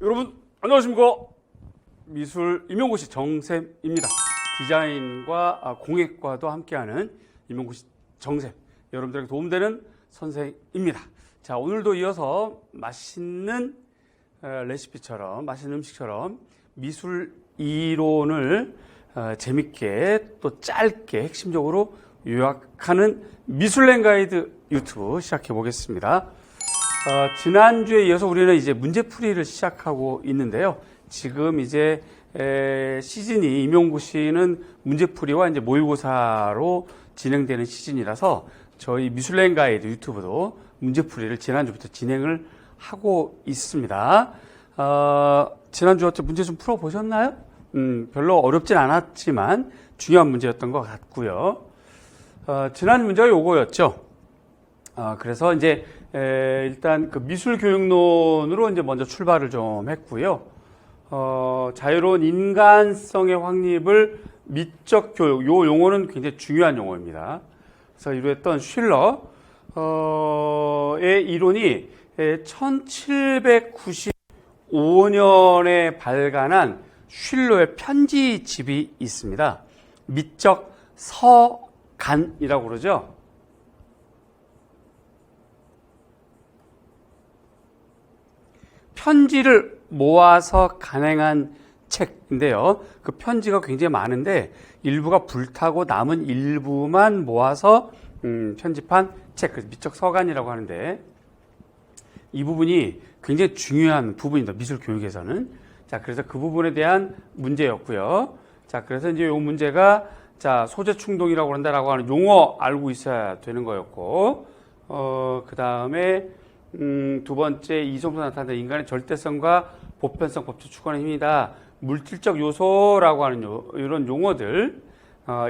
여러분 안녕하십니까. 미술 임용고시 정쌤입니다. 디자인과 공예과도 함께하는 임용고시 정쌤, 여러분들에게 도움되는 선생입니다. 자, 오늘도 이어서 맛있는 레시피처럼, 맛있는 음식처럼 미술 이론을 재밌게 또 짧게 핵심적으로 요약하는 미술랭 가이드 유튜브 시작해 보겠습니다. 지난주에 이어서 우리는 이제 문제풀이를 시작하고 있는데요. 지금 이제 시즌이 임용고시는 문제풀이와 이제 모의고사로 진행되는 시즌이라서 저희 미술랭 가이드 유튜브도 문제풀이를 지난주부터 진행을 하고 있습니다. 지난주 어째 문제 좀 풀어보셨나요? 별로 어렵진 않았지만 중요한 문제였던 것 같고요. 지난 문제가 요거였죠. 그래서 이제 일단 그 미술교육론으로 이제 먼저 출발을 좀 했고요. 자유로운 인간성의 확립을 미적 교육, 요 용어는 굉장히 중요한 용어입니다. 그래서 이루었던 슐러의 이론이 1795년에 발간한 슐러의 편지집이 있습니다. 미적 서간이라고 그러죠. 편지를 모아서 간행한 책인데요. 그 편지가 굉장히 많은데 일부가 불타고 남은 일부만 모아서 편집한 책, 그래서 미적 서간이라고 하는데 이 부분이 굉장히 중요한 부분입니다. 미술 교육에서는. 자, 그래서 그 부분에 대한 문제였고요. 자, 그래서 이제 이 문제가 자, 소재 충동이라고 한다라고 하는 용어 알고 있어야 되는 거였고, 그 다음에 두 번째 이성으로 나타나는 인간의 절대성과 보편성 법칙 추구하는 힘이다. 물질적 요소라고 하는 이런 용어들,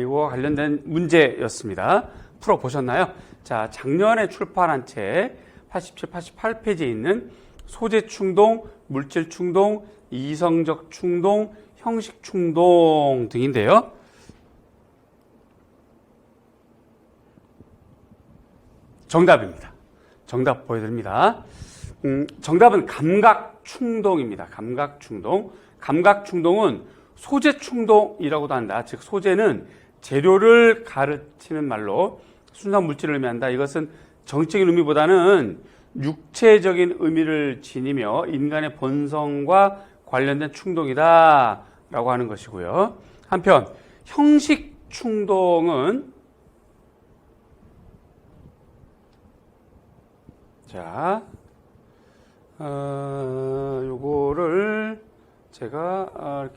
이거와 관련된 문제였습니다. 풀어보셨나요? 자, 작년에 출판한 책 87, 88페이지에 있는 소재 충동, 물질 충동, 이성적 충동, 형식 충동 등인데요. 정답입니다. 정답 보여드립니다. 정답은 감각 충동입니다. 감각 충동. 감각 충동은 소재 충동이라고도 한다. 즉, 소재는 재료를 가르치는 말로 순수한 물질을 의미한다. 이것은 정치적인 의미보다는 육체적인 의미를 지니며 인간의 본성과 관련된 충동이다 라고 하는 것이고요. 한편 형식 충동은 자, 요거를 제가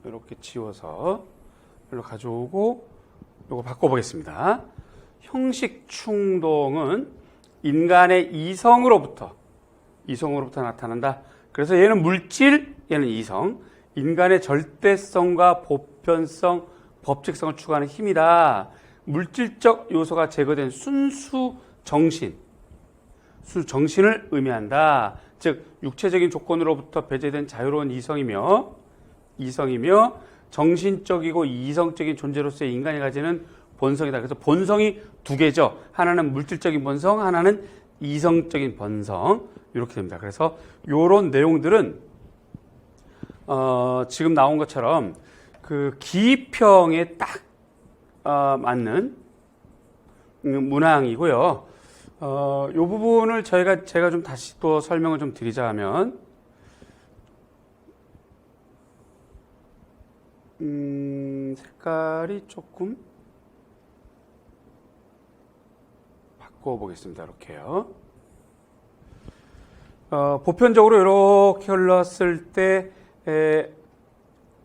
이렇게 지워서 일로 가져오고 요거 바꿔보겠습니다. 형식 충동은 인간의 이성으로부터 나타난다. 그래서 얘는 물질, 얘는 이성. 인간의 절대성과 보편성, 법칙성을 추구하는 힘이다. 물질적 요소가 제거된 순수 정신을 의미한다. 즉, 육체적인 조건으로부터 배제된 자유로운 이성이며 정신적이고 이성적인 존재로서의 인간이 가지는 본성이다. 그래서 본성이 두 개죠. 하나는 물질적인 본성, 하나는 이성적인 본성. 이렇게 됩니다. 그래서 이런 내용들은 지금 나온 것처럼 그 기평에 딱 맞는 문항이고요. 이 부분을 제가 좀 다시 또 설명을 좀 드리자면, 색깔이 조금 바꿔보겠습니다. 이렇게요. 보편적으로 이렇게 흘렀을 때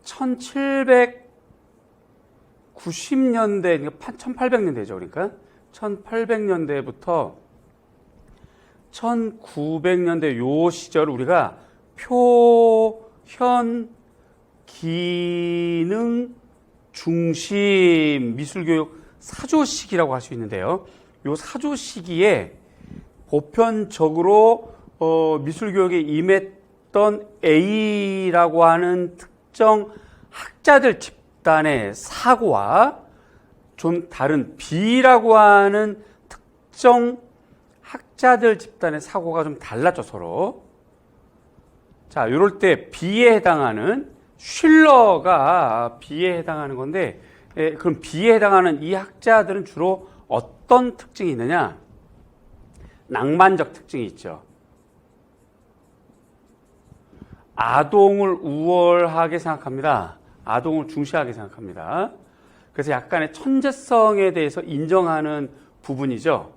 1790년대, 1800년대죠. 그러니까 1800년대부터 1900년대 요 시절을 우리가 표현 기능 중심 미술교육 사조 시기라고 할 수 있는데요. 요 사조 시기에 보편적으로 미술교육에 임했던 A라고 하는 특정 학자들 집단의 사고와 좀 다른 B라고 하는 특정 학자들 집단의 사고가 좀 달랐죠, 서로. 자, 이럴 때 B에 해당하는 슐러가 B에 해당하는 건데, 그럼 B에 해당하는 이 학자들은 주로 어떤 특징이 있느냐? 낭만적 특징이 있죠. 아동을 우월하게 생각합니다. 아동을 중시하게 생각합니다. 그래서 약간의 천재성에 대해서 인정하는 부분이죠.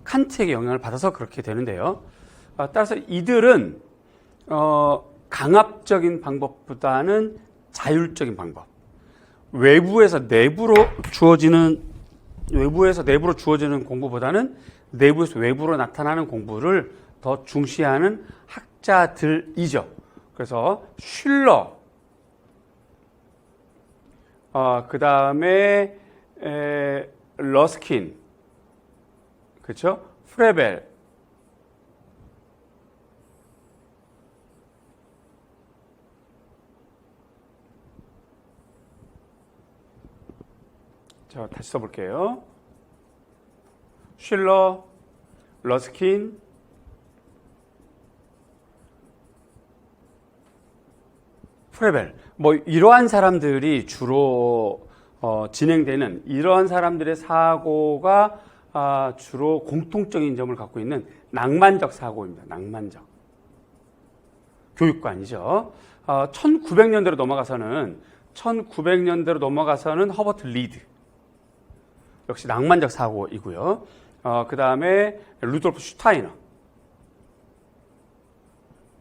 칸트에게 영향을 받아서 그렇게 되는데요. 따라서 이들은 강압적인 방법보다는 자율적인 방법, 외부에서 내부로 주어지는 공부보다는 내부에서 외부로 나타나는 공부를 더 중시하는 학자들이죠. 그래서 슐러, 그 다음에 러스킨, 그렇죠? 프레벨, 자, 다시 써볼게요. 슐러, 러스킨, 프레벨. 뭐 이러한 사람들이 주로 진행되는 이러한 사람들의 사고가 주로 공통적인 점을 갖고 있는 낭만적 사고입니다. 낭만적. 교육관이죠. 1900년대로 넘어가서는 허버트 리드. 역시 낭만적 사고이고요. 그 다음에 루돌프 슈타이너.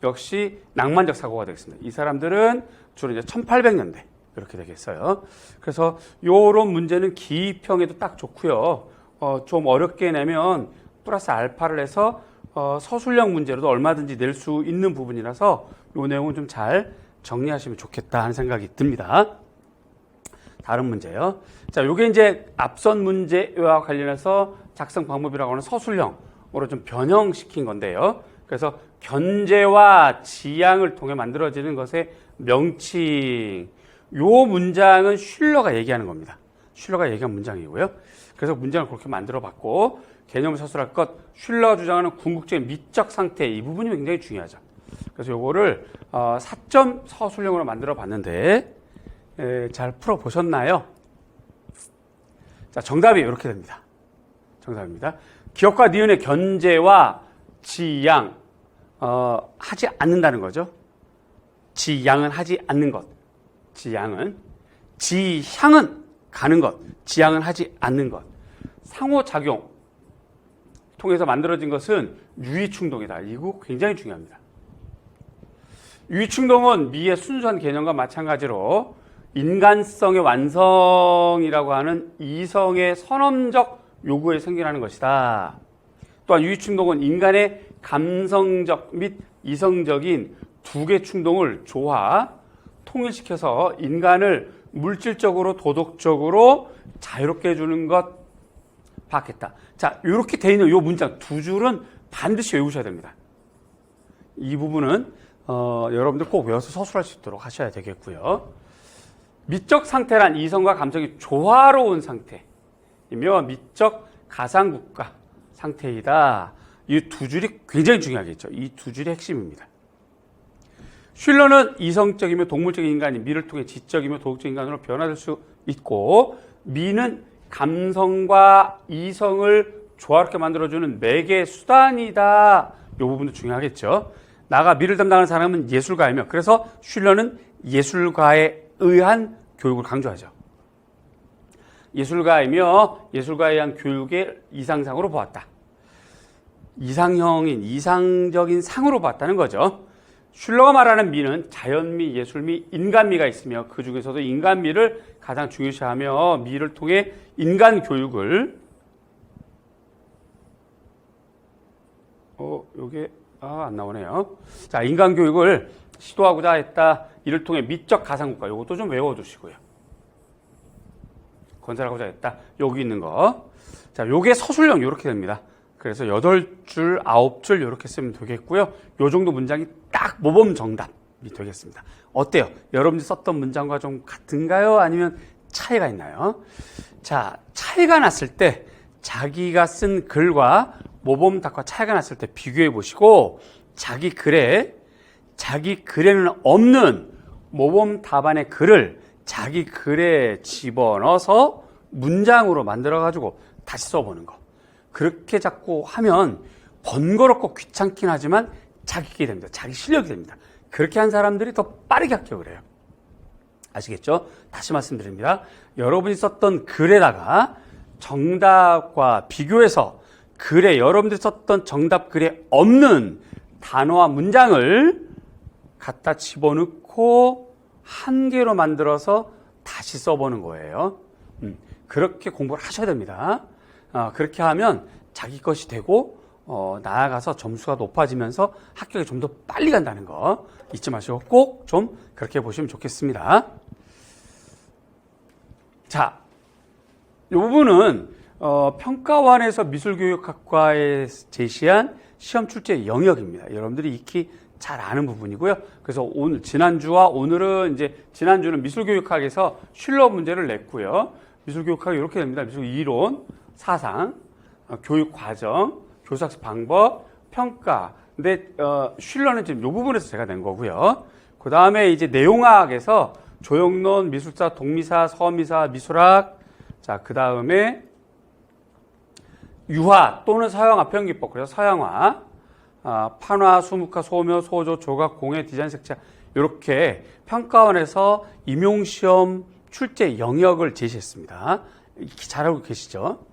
역시 낭만적 사고가 되겠습니다. 이 사람들은 주로 이제 1800년대 이렇게 되겠어요. 그래서 요런 문제는 기평에도 딱 좋고요. 좀 어렵게 내면 플러스 알파를 해서 서술형 문제로도 얼마든지 낼 수 있는 부분이라서 요 내용은 좀 잘 정리하시면 좋겠다 하는 생각이 듭니다. 다른 문제요. 자, 요게 이제 앞선 문제와 관련해서 작성 방법이라고 하는 서술형으로 좀 변형시킨 건데요. 그래서 견제와 지향을 통해 만들어지는 것의 명칭. 요 문장은 슐러가 얘기하는 겁니다. 슐러가 얘기한 문장이고요. 그래서 문장을 그렇게 만들어 봤고, 개념을 서술할 것, 슐러가 주장하는 궁극적인 미적 상태, 이 부분이 굉장히 중요하죠. 그래서 요거를 사점 서술형으로 만들어 봤는데, 잘 풀어 보셨나요? 자, 정답이 이렇게 됩니다. 정답입니다. 기업과 니은의 견제와 지양, 하지 않는다는 거죠. 지양은 하지 않는 것. 지향은 가는 것. 지향은 하지 않는 것. 상호작용 통해서 만들어진 것은 유의충동이다. 이거 굉장히 중요합니다. 유의충동은 미의 순수한 개념과 마찬가지로 인간성의 완성이라고 하는 이성의 선언적 요구에 생겨나는 것이다. 또한 유의충동은 인간의 감성적 및 이성적인 두 개의 충동을 통일시켜서 인간을 물질적으로 도덕적으로 자유롭게 해주는 것 받겠다. 자, 이렇게 돼 있는 이 문장 두 줄은 반드시 외우셔야 됩니다. 이 부분은 여러분들 꼭 외워서 서술할 수 있도록 하셔야 되겠고요. 미적 상태란 이성과 감성이 조화로운 상태이며 미적 가상국가 상태이다. 이 두 줄이 굉장히 중요하겠죠. 이 두 줄이 핵심입니다. 슐러는 이성적이며 동물적인 인간이 미를 통해 지적이며 도덕적인 인간으로 변화될 수 있고, 미는 감성과 이성을 조화롭게 만들어주는 매개 수단이다. 이 부분도 중요하겠죠. 나가 미를 담당하는 사람은 예술가이며, 그래서 슐러는 예술가에 의한 교육을 강조하죠. 예술가이며 예술가에 의한 교육의 이상상으로 보았다. 이상형인 이상적인 상으로 봤다는 거죠. 슐러가 말하는 미는 자연미, 예술미, 인간미가 있으며 그 중에서도 인간미를 가장 중요시하며 미를 통해 인간 교육을 요게 안 나오네요. 자, 인간 교육을 시도하고자 했다. 이를 통해 미적 가상국가, 요것도 좀 외워두시고요. 건설하고자 했다. 여기 있는 거. 자, 요게 서술형 요렇게 됩니다. 그래서 8줄, 9줄 이렇게 쓰면 되겠고요. 요 정도 문장이 딱 모범 정답이 되겠습니다. 어때요? 여러분들이 썼던 문장과 좀 같은가요? 아니면 차이가 있나요? 자, 차이가 났을 때 자기가 쓴 글과 모범 답과 차이가 났을 때 비교해 보시고 자기 글에 자기 글에는 없는 모범 답안의 글을 자기 글에 집어넣어서 문장으로 만들어가지고 다시 써보는 거. 그렇게 자꾸 하면 번거롭고 귀찮긴 하지만 자기게 됩니다. 자기 실력이 됩니다. 그렇게 한 사람들이 더 빠르게 합격을 해요. 아시겠죠? 다시 말씀드립니다. 여러분이 썼던 글에다가 정답과 비교해서 글에 여러분들이 썼던 정답 글에 없는 단어와 문장을 갖다 집어넣고 한 개로 만들어서 다시 써보는 거예요. 그렇게 공부를 하셔야 됩니다. 그렇게 하면 자기 것이 되고 나아가서 점수가 높아지면서 합격이 좀 더 빨리 간다는 거 잊지 마시고 꼭 좀 그렇게 보시면 좋겠습니다. 자, 이 부분은 평가원에서 미술교육학과에 제시한 시험 출제 영역입니다. 여러분들이 익히 잘 아는 부분이고요. 그래서 오늘 지난주와 오늘은 이제 지난주는 미술교육학에서 슐러 문제를 냈고요. 미술교육학이 이렇게 됩니다. 미술 이론, 사상, 교육 과정, 교사학습 방법, 평가. 근데 슐러는 지금 이 부분에서 제가 낸 거고요. 그 다음에 이제 내용학에서 조형론, 미술사, 동미사, 서미사, 미술학. 자, 그 다음에 유화 또는 서양화 표현기법. 그래서 서양화, 판화, 수묵화, 소묘, 소조, 조각, 공예, 디자인, 색채. 이렇게 평가원에서 임용시험 출제 영역을 제시했습니다. 잘 알고 계시죠?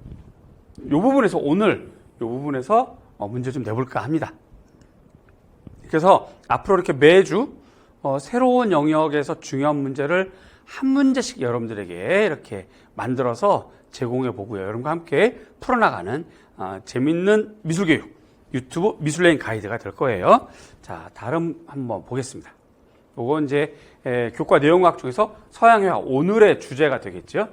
이 부분에서 오늘 이 부분에서 문제 좀 내볼까 합니다. 그래서 앞으로 이렇게 매주 새로운 영역에서 중요한 문제를 한 문제씩 여러분들에게 이렇게 만들어서 제공해 보고요. 여러분과 함께 풀어나가는 재밌는 미술교육 유튜브 미술레인 가이드가 될 거예요. 자, 다음 한번 보겠습니다. 이건 이제 교과 내용학 중에서 서양회화 오늘의 주제가 되겠죠.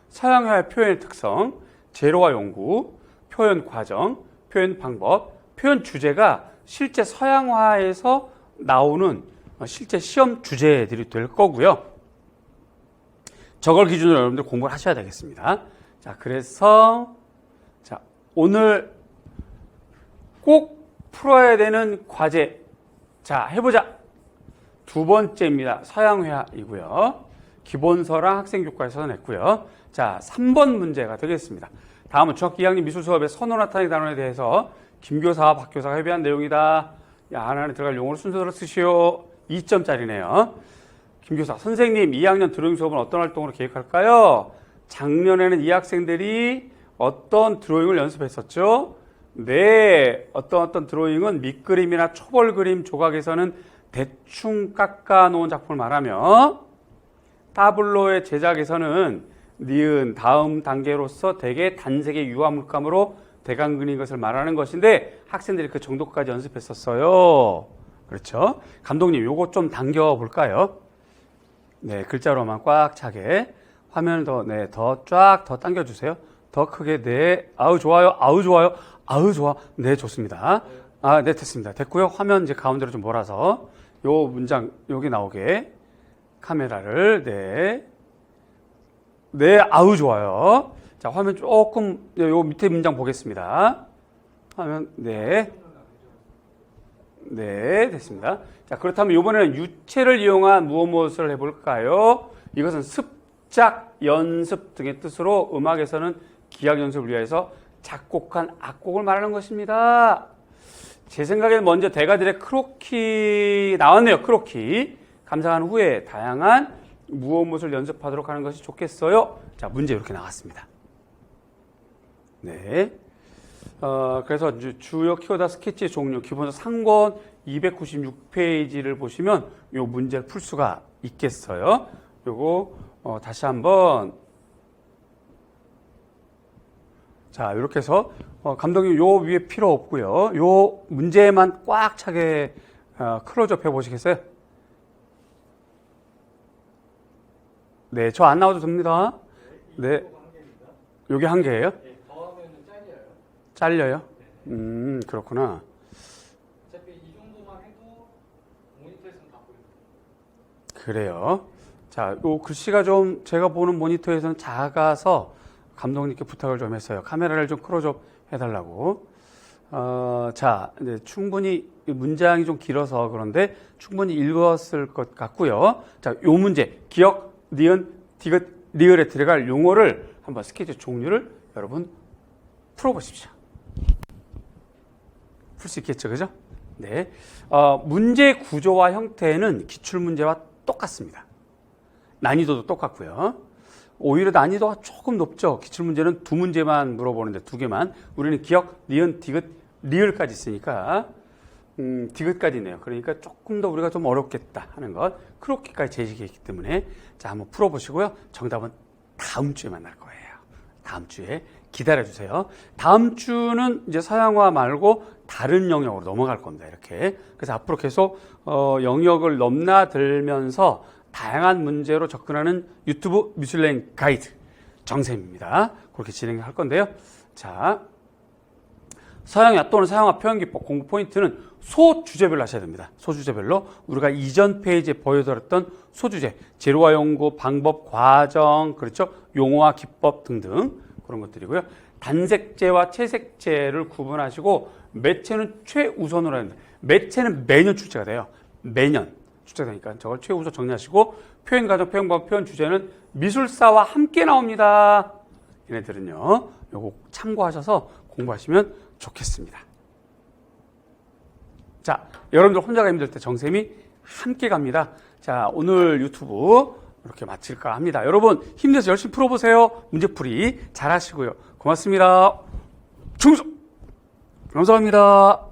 서양회화의 표현의 특성, 재료와 연구, 표현 과정, 표현 방법, 표현 주제가 실제 서양화에서 나오는 실제 시험 주제들이 될 거고요. 저걸 기준으로 여러분들 공부를 하셔야 되겠습니다. 자, 그래서 자, 오늘 꼭 풀어야 되는 과제. 자, 해보자. 두 번째입니다. 서양회화이고요. 기본서랑 학생교과에서 냈고요. 자, 3번 문제가 되겠습니다. 다음은 중학교 2학년 미술 수업의 선호 나타내기 단원에 대해서 김교사와 박교사가 협의한 내용이다. 야, 안에 들어갈 용어를 순서대로 쓰시오. 2점짜리네요. 김교사, 선생님 2학년 드로잉 수업은 어떤 활동으로 계획할까요? 작년에는 이 학생들이 어떤 드로잉을 연습했었죠? 네, 어떤 드로잉은 밑그림이나 초벌 그림 조각에서는 대충 깎아 놓은 작품을 말하며 타블로의 제작에서는 니은 다음 단계로서 대개 단색의 유화 물감으로 대강 그린 것을 말하는 것인데 학생들이 그 정도까지 연습했었어요. 그렇죠? 감독님, 요거 좀 당겨 볼까요? 네, 글자로만 꽉 차게 화면을 더 쫙 더 당겨 주세요. 더 크게. 네, 아우 좋아요. 아우 좋아요. 아우 좋아. 네, 좋습니다. 아, 네, 됐습니다. 됐고요. 화면 이제 가운데로 좀 몰아서 요 문장 여기 나오게 카메라를 네, 아우 좋아요. 자, 화면 조금 요 밑에 문장 보겠습니다. 화면 네, 됐습니다. 자, 그렇다면 이번에는 유체를 이용한 무엇을 해볼까요? 이것은 습작, 연습 등의 뜻으로 음악에서는 기악 연습을 위해서 작곡한 악곡을 말하는 것입니다. 제 생각에는 먼저 대가들의 크로키 나왔네요. 크로키. 감상한 후에 다양한 무엇을 연습하도록 하는 것이 좋겠어요. 자, 문제 이렇게 나왔습니다. 네. 그래서 주요 키워드 스케치 종류 기본서 상권 296페이지를 보시면 요 문제를 풀 수가 있겠어요. 요거 다시 한번 자, 이렇게 해서 감독님 요 위에 필요 없고요. 요 문제만 꽉 차게 클로즈업 해 보시겠어요? 네, 저 안 나와도 됩니다. 네. 요게 한 개예요? 네, 더하면 잘려요. 잘려요? 네. 그렇구나. 어차피 이 정도만 해도 모니터에서는 다 보여요. 그래요. 자, 요 글씨가 좀 제가 보는 모니터에서는 작아서 감독님께 부탁을 좀 했어요. 카메라를 좀 클로즈업 해달라고. 자, 이제 충분히 문장이 좀 길어서 그런데 충분히 읽었을 것 같고요. 자, 요 문제 기억, 니은, 디귿, 리을에 들어갈 용어를 한번 스케치 종류를 여러분 풀어보십시오. 풀 수 있겠죠, 그죠? 네. 문제 구조와 형태는 기출문제와 똑같습니다. 난이도도 똑같고요. 오히려 난이도가 조금 높죠. 기출문제는 두 문제만 물어보는데 두 개만. 우리는 기억, 니은, 디귿, 리을까지 있으니까 디귿까지네요. 그러니까 조금 더 우리가 좀 어렵겠다 하는 것. 그렇게까지 제시했기 때문에 자, 한번 풀어보시고요. 정답은 다음 주에 만날 거예요. 다음 주에 기다려주세요. 다음 주는 이제 서양화 말고 다른 영역으로 넘어갈 겁니다. 이렇게. 그래서 앞으로 계속 영역을 넘나들면서 다양한 문제로 접근하는 유튜브 미술랭 가이드 정쌤입니다. 그렇게 진행할 건데요. 자, 서양화 또는 서양화 표현기법 공부 포인트는 소주제별로 하셔야 됩니다. 소주제별로 우리가 이전 페이지에 보여드렸던 소주제, 재료와 연구, 방법, 과정, 그렇죠? 용어와 기법 등등 그런 것들이고요. 단색제와 채색제를 구분하시고 매체는 최우선으로 하는데 매체는 매년 출제가 돼요. 매년 출제가 되니까 저걸 최우선 정리하시고 표현 과정, 표현 방법, 표현 주제는 미술사와 함께 나옵니다. 얘네들은요. 요거 참고하셔서 공부하시면 좋겠습니다. 자, 여러분들 혼자가 힘들 때 정쌤이 함께 갑니다. 자, 오늘 유튜브 이렇게 마칠까 합니다. 여러분 힘내서 열심히 풀어보세요. 문제풀이 잘 하시고요. 고맙습니다. 충성! 감사합니다.